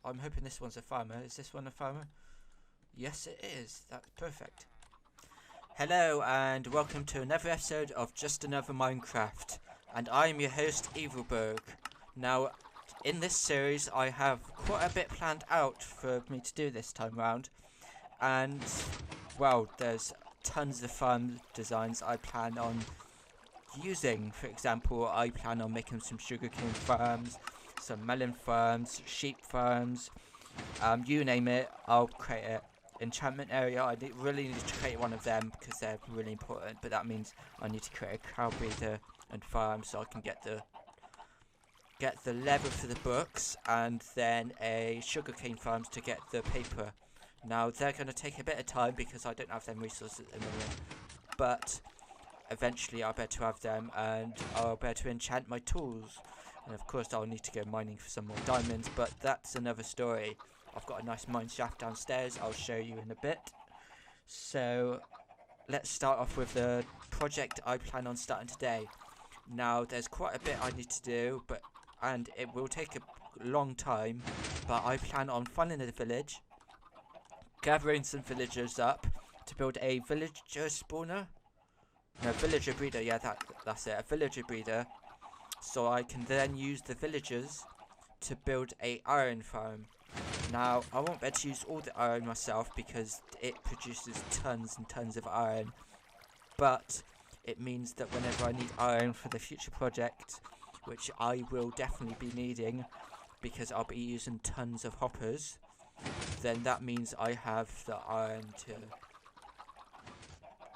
I'm hoping this one's a farmer. Is this one a farmer? Yes, it is. That's perfect. Hello, and welcome to another episode of Just Another Minecraft. And I'm your host, Evilberg. Now, in this series, I have quite a bit planned out for me to do this time round. And, well, there's tons of farm designs I plan on using. For example, I plan on making some sugarcane farms, some melon farms, sheep farms, you name it, I'll create it. Enchantment area, really need to create one of them because they're really important, but that means I need to create a cow breeder and farm so I can get the leather for the books, and then a sugarcane farms to get the paper. Now they're going to take a bit of time because I don't have them resources at the moment, but eventually I'll be able to have them, and I'll be able to enchant my tools. And of course I'll need to go mining for some more diamonds, but that's another story. I've got a nice mine shaft downstairs, I'll show you in a bit. So let's start off with the project I plan on starting today. Now there's quite a bit I need to do, and it will take a long time, but I plan on finding a village, gathering some villagers up to build a villager spawner. No, villager breeder, yeah, that's it, a villager breeder. So I can then use the villagers to build a iron farm. Now, I won't be able to use all the iron myself because it produces tons and tons of iron. But it means that whenever I need iron for the future project, which I will definitely be needing because I'll be using tons of hoppers, then that means I have the iron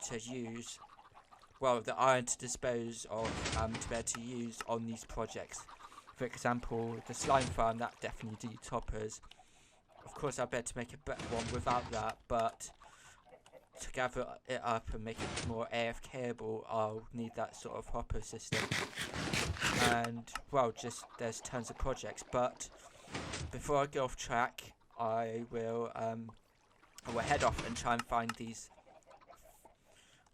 to use. Well, the iron to dispose of, to be able to use on these projects. For example, the slime farm, that definitely needs hoppers. Of course, I bet to make a better one without that, but to gather it up and make it more AFKable, I'll need that sort of hopper system. And, well, just there's tons of projects, but before I go off track, I will head off and try and find these.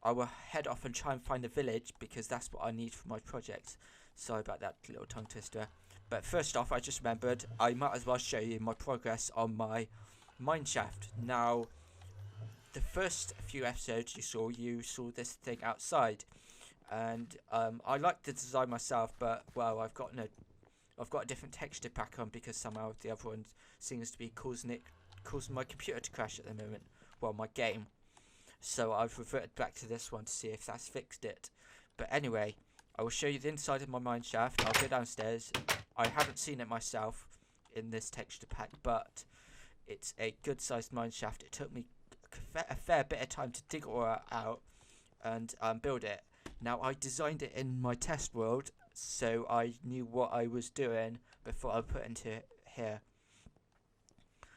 I will head off and try and find a village because that's what I need for my project. Sorry about that little tongue twister. But first off, I just remembered I might as well show you my progress on my mine shaft. Now, the first few episodes you saw this thing outside, and I like the design myself, but well, I've got a different texture pack on because somehow the other one seems to be causing my computer to crash at the moment. Well, my game. So I've reverted back to this one to see if that's fixed it. But anyway, I will show you the inside of my mine shaft. I'll go downstairs. I haven't seen it myself in this texture pack, but it's a good sized mine shaft. It took me a fair bit of time to dig ore out and build it. Now, I designed it in my test world, so I knew what I was doing before I put it into here.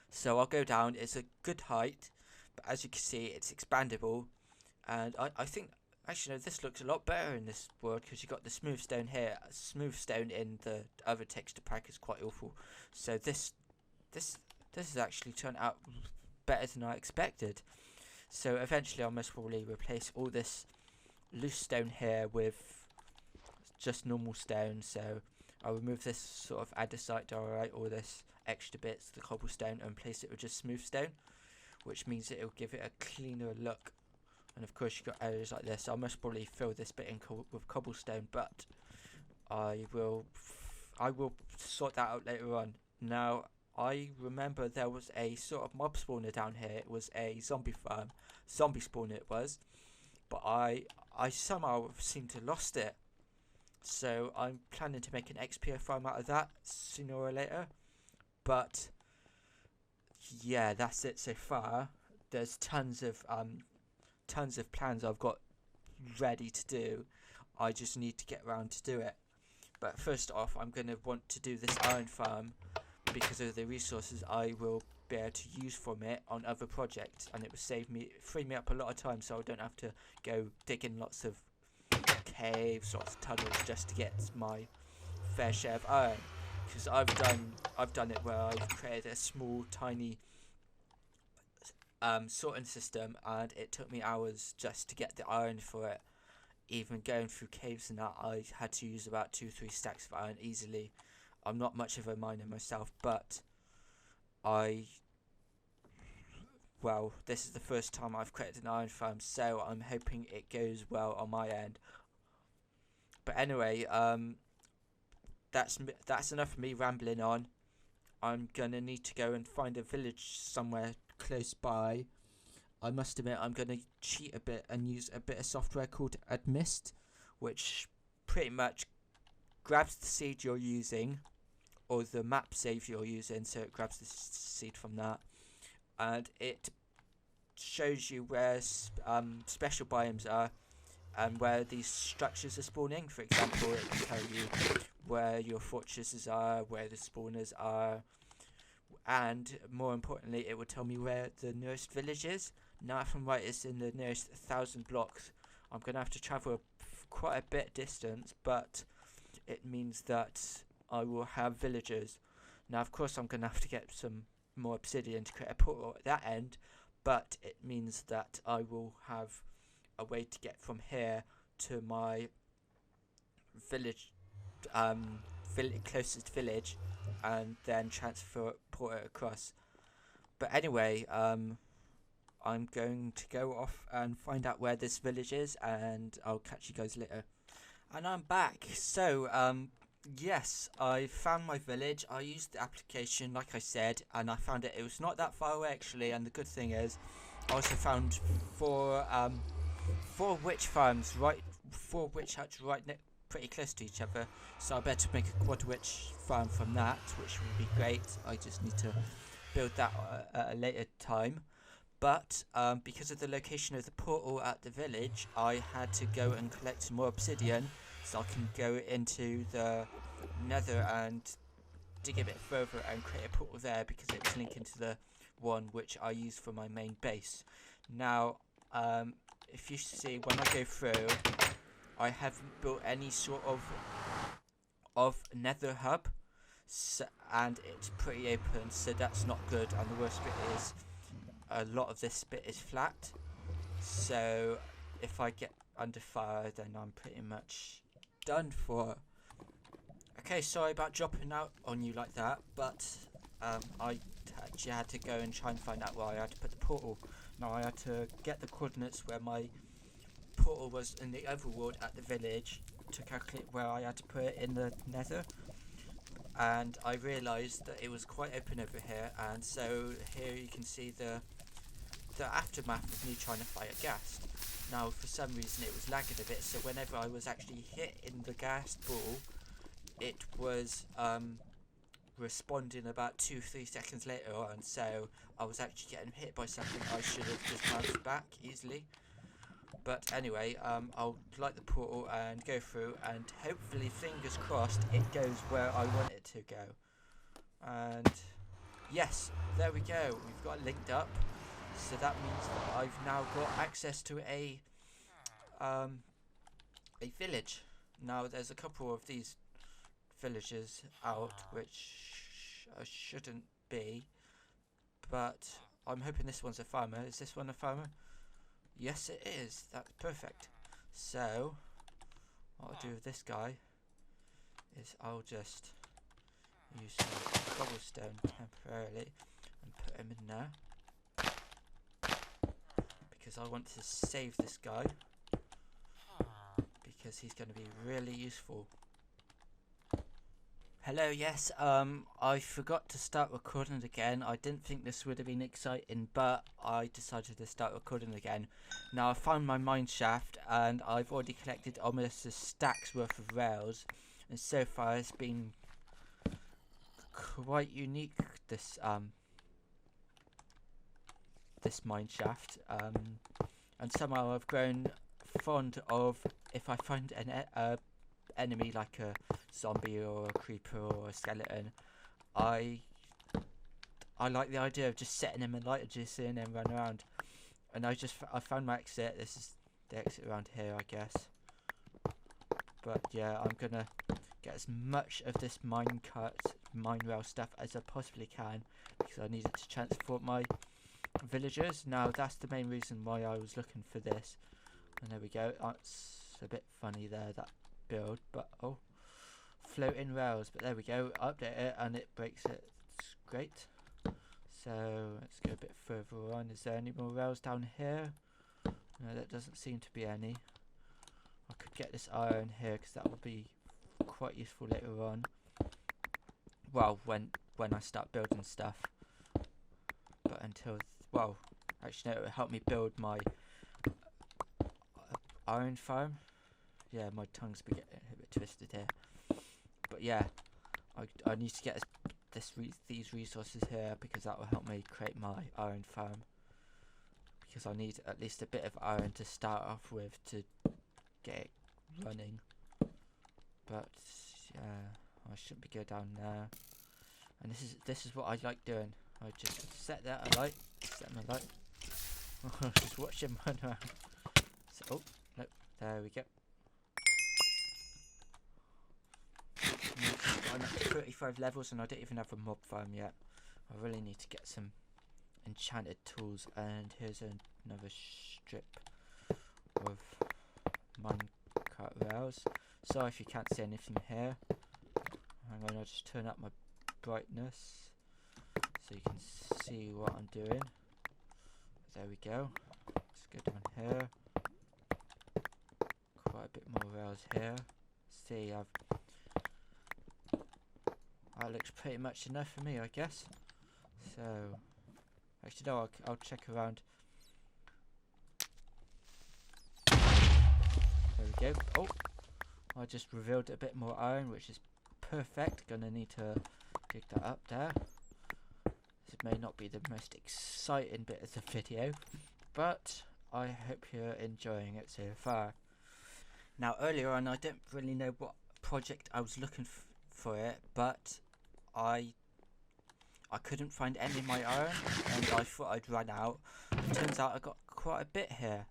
So I'll go down. It's a good height. But as you can see, it's expandable, and I think actually no, this looks a lot better in this world because you got the smooth stone here. Smooth stone in the other texture pack is quite awful. So this has actually turned out better than I expected. So eventually, I'll most probably replace all this loose stone here with just normal stone. So I'll remove this sort of andesite diorite, all this extra bits, the cobblestone, and replace it with just smooth stone, which means that it'll give it a cleaner look. And of course, you've got areas like this. I'll most probably fill this bit in with cobblestone, but I will sort that out later on. Now, I remember there was a sort of mob spawner down here. It was a zombie farm, zombie spawner it was, but I somehow seem to lost it. So I'm planning to make an XP farm out of that sooner or later, but yeah, that's it so far. There's tons of plans I've got ready to do. I just need to get around to do it. But first off, I'm going to want to do this iron farm because of the resources I will be able to use from it on other projects, and it will free me up a lot of time, so I don't have to go digging lots of caves, lots of tunnels just to get my fair share of iron. Because I've done it where I've created a small, tiny sorting system, and it took me hours just to get the iron for it. Even going through caves and that, I had to use about 2-3 stacks of iron easily. I'm not much of a miner myself, but well, this is the first time I've created an iron farm, so I'm hoping it goes well on my end. But anyway, that's enough of me rambling on. I'm gonna need to go and find a village somewhere close by. I must admit, I'm gonna cheat a bit and use a bit of software called Admist, which pretty much grabs the seed you're using, or the map save you're using, so it grabs the seed from that, and it shows you where special biomes are and where these structures are spawning. For example, it can tell you where your fortresses are, where the spawners are, and more importantly, it will tell me where the nearest village is. Now, if I'm right, it's in the nearest 1,000 blocks. I'm going to have to travel quite a bit distance, but it means that I will have villagers. Now, of course, I'm going to have to get some more obsidian to create a portal at that end, but it means that I will have a way to get from here to my village, closest village, and then transport it across. But anyway, I'm going to go off and find out where this village is, and I'll catch you guys later. And I'm back. So, yes, I found my village. I used the application, like I said, and I found it. It was not that far away, actually, and the good thing is, I also found four witch farms, four witch huts pretty close to each other. So I better make a quad witch farm from that, which would be great. I just need to build that at a later time. But because of the location of the portal at the village, I had to go and collect some more obsidian so I can go into the nether and dig a bit further and create a portal there, because it's linking to the one which I use for my main base. Now, if you see, when I go through, I haven't built any sort of nether hub, and it's pretty open, so that's not good. And the worst bit is, a lot of this bit is flat, so if I get under fire, then I'm pretty much done for. Okay, sorry about dropping out on you like that, but I actually had to go and try and find out where I had to put the portal. Now, I had to get the coordinates where my portal was in the overworld at the village to calculate where I had to put it in the nether, and I realised that it was quite open over here, and so here you can see the aftermath of me trying to fight a ghast. Now, for some reason it was lagging a bit, so whenever I was actually hit in the ghast ball, it was responding about 2-3 seconds later on, so I was actually getting hit by something I should have just bounced back easily. But anyway, I'll light the portal and go through, and hopefully, fingers crossed, it goes where I want it to go. And yes, there we go, we've got it linked up, so that means that I've now got access to a village. Now, there's a couple of these villages out which shouldn't be, but I'm hoping this one's a farmer. Is this one a farmer? Yes, it is. That's perfect. So what I'll do with this guy is I'll just use some cobblestone temporarily and put him in there, because I want to save this guy, because he's going to be really useful. Hello, yes, I forgot to start recording again. I didn't think this would have been exciting, but I decided to start recording again. Now, I found my mine shaft, and I've already collected almost a stack's worth of rails, and so far it's been quite unique, this mine shaft, and somehow I've grown fond of, if I find an enemy like a zombie or a creeper or a skeleton, I like the idea of just setting him in light, just seeing him run around. And I found my exit. This is the exit around here, I guess. But yeah, I'm gonna get as much of this mine rail stuff as I possibly can, because I need it to transport my villagers. Now, that's the main reason why I was looking for this. And there we go. It's a bit funny there, that build, but oh, floating rails, but there we go. Update it and it breaks it. It's great. So let's go a bit further on. Is there any more rails down here? No, that doesn't seem to be any. I could get this iron here because that will be quite useful later on. Well, when I start building stuff. But until, well, actually no, it will help me build my iron farm. Yeah, my tongue's been getting a bit twisted here. But yeah, I need to get these resources here because that will help me create my iron farm. Because I need at least a bit of iron to start off with to get it running. But yeah, I shouldn't be going down there. And this is what I like doing. I just set that alight, set my light. Just watch him run around. So, oh no, there we go. I'm at 35 levels and I don't even have a mob farm yet. I really need to get some enchanted tools. And here's another strip of minecart rails. Sorry if you can't see anything here. Hang on, I'll just turn up my brightness so you can see what I'm doing. There we go. Let's go down here. Quite a bit more rails here. See, that looks pretty much enough for me, I guess. So, actually no, I'll check around. There we go. Oh, I just revealed a bit more iron, which is perfect. Gonna need to dig that up there. This may not be the most exciting bit of the video, but I hope you're enjoying it so far. Now earlier on I don't really know what project I was looking for it, but I couldn't find any of my iron and I thought I'd run out. It turns out I got quite a bit here.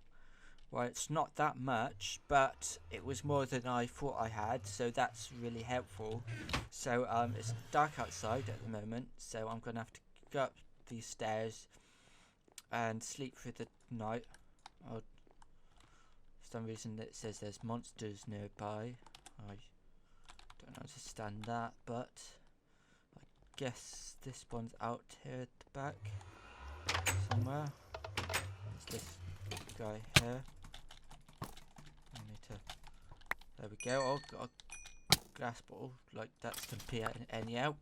Well, it's not that much, but it was more than I thought I had, so that's really helpful. So it's dark outside at the moment, so I'm gonna have to go up these stairs and sleep through the night. For some reason it says there's monsters nearby. I don't understand that, but I guess this one's out here at the back somewhere. There's this guy here. I need to. There we go. Oh, got a glass bottle. Like that's gonna be any help.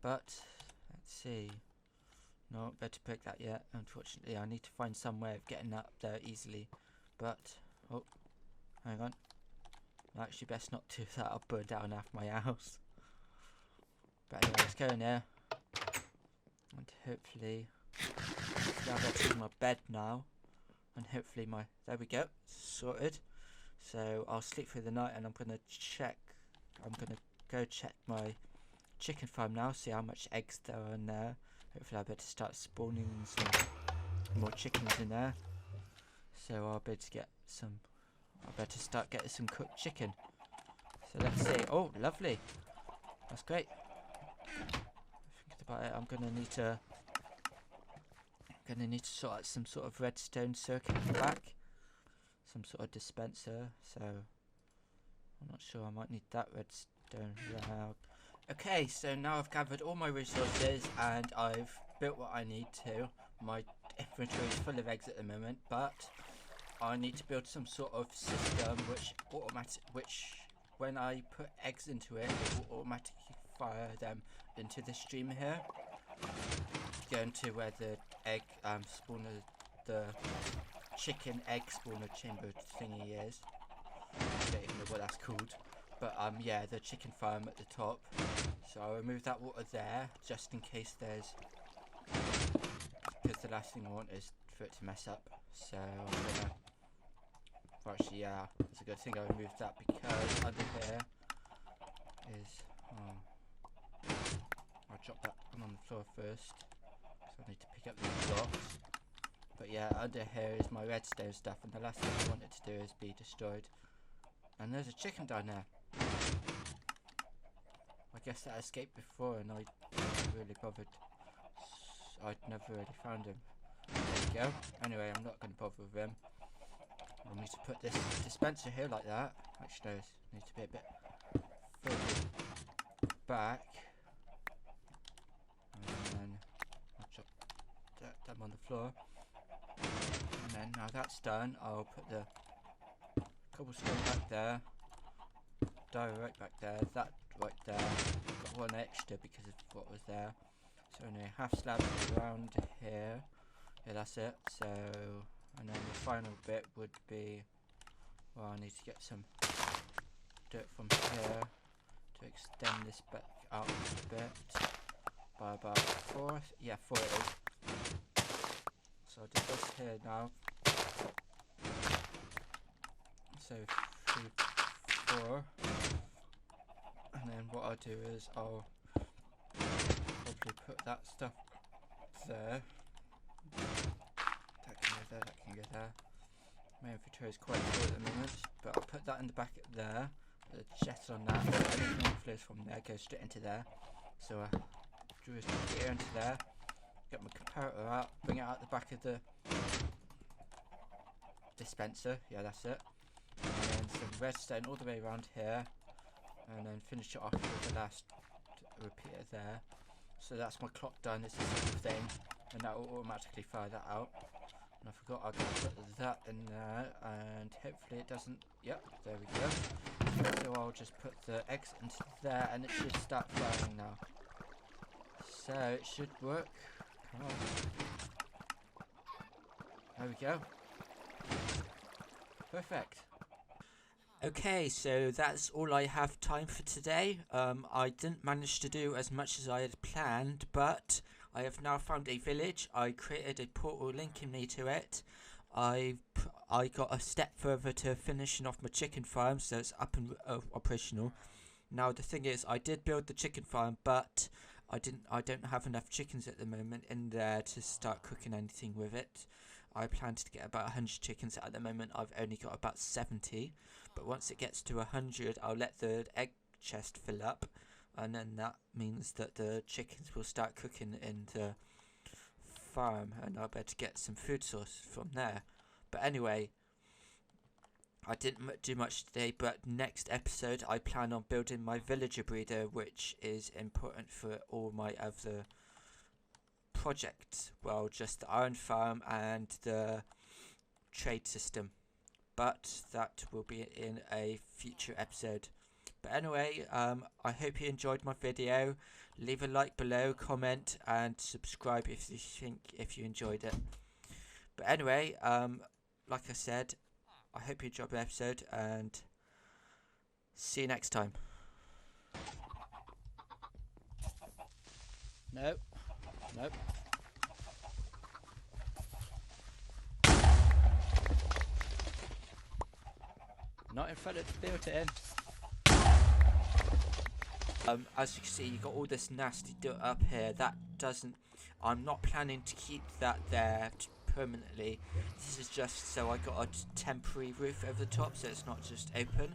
But let's see. No, better pick that yet. Unfortunately, I need to find some way of getting up there easily. But oh, hang on. I actually best not do that. I'll burn down half my house. But anyway, let's go in there. And hopefully, I've got to my bed now. And hopefully there we go, sorted. So I'll sleep through the night and I'm gonna go check my chicken farm now, see how much eggs there are in there. Hopefully I'll be able to start spawning some more chickens in there. So I'll be able to get some, I'll be able to start getting some cooked chicken. So let's see. Oh, lovely. That's great. Thinking about it, I'm gonna need to sort out some sort of redstone circuit in the back. Some sort of dispenser. So I'm not sure, I might need that redstone. Yeah. Okay, so now I've gathered all my resources and I've built what I need to. My inventory is full of eggs at the moment, but I need to build some sort of system which when I put eggs into it, it will automatically fire them into the stream here. Going to where the egg spawner, the chicken egg spawner chamber thingy is. I don't even know what that's called. But yeah, the chicken farm at the top. So I'll remove that water there, just in case because the last thing I want is for it to mess up. So I'm gonna, well, actually yeah, it's a good thing I removed that because under here is, I'll drop that one on the floor first, because I need to pick up these blocks. But yeah, under here is my redstone stuff, and the last thing I want it to do is be destroyed. And there's a chicken down there. I guess that escaped before and I never really bothered. I'd never really found him. There we go. Anyway, I'm not going to bother with him. I need to put this dispenser here like that. Actually, no, it needs to be a bit further back. And then I'll drop on the floor. And then now that's done, I'll put the cobblestone back there, dye right back there, that right there. Got one extra because of what was there. So only half slab around here. Yeah, that's it. So, and then the final bit would be, well, I need to get some dirt from here to extend this back out a bit by about 4. Yeah, 4 it is. So I'll do this here now. So 3, 4. And then what I'll do is I'll probably put that stuff there. That can go there, that can go there. My inventory is quite full at the moment, but I'll put that in the back there. Put a chest on that. Anything that flows from there goes straight into there. So drew his gear into there. Get my comparator out, bring it out the back of the dispenser. Yeah, that's it. And then some redstone all the way around here. And then finish it off with the last repeater there. So that's my clock done. It's a simple thing, and that will automatically fire that out. And I forgot I can put that in there, and hopefully it doesn't. Yep, there we go. So I'll just put the eggs into there, and it should start firing now. So it should work. Come on. There we go. Perfect. Okay, so that's all I have time for today. I didn't manage to do as much as I had planned, but I have now found a village. I created a portal linking me to it. I got a step further to finishing off my chicken farm, so it's up and operational. Now the thing is, I did build the chicken farm, but I don't have enough chickens at the moment in there to start cooking anything with it. I planned to get about 100 chickens. At the moment I've only got about 70, but once it gets to 100 I'll let the egg chest fill up, and then that means that the chickens will start cooking in the farm, and I'll be able to get some food source from there. But anyway, I didn't do much today, but next episode I plan on building my villager breeder, which is important for all my other projects. Well, just the iron farm and the trade system, but that will be in a future episode. But anyway, I hope you enjoyed my video. Leave a like below, comment, and subscribe if you enjoyed it. But anyway, like I said, I hope you enjoyed the episode, and see you next time. Nope. Nope. Not in front of the built-in. As you can see, you got all this nasty dirt up here. That doesn't. I'm not planning to keep that there permanently. This is just so I got a temporary roof over the top, so it's not just open.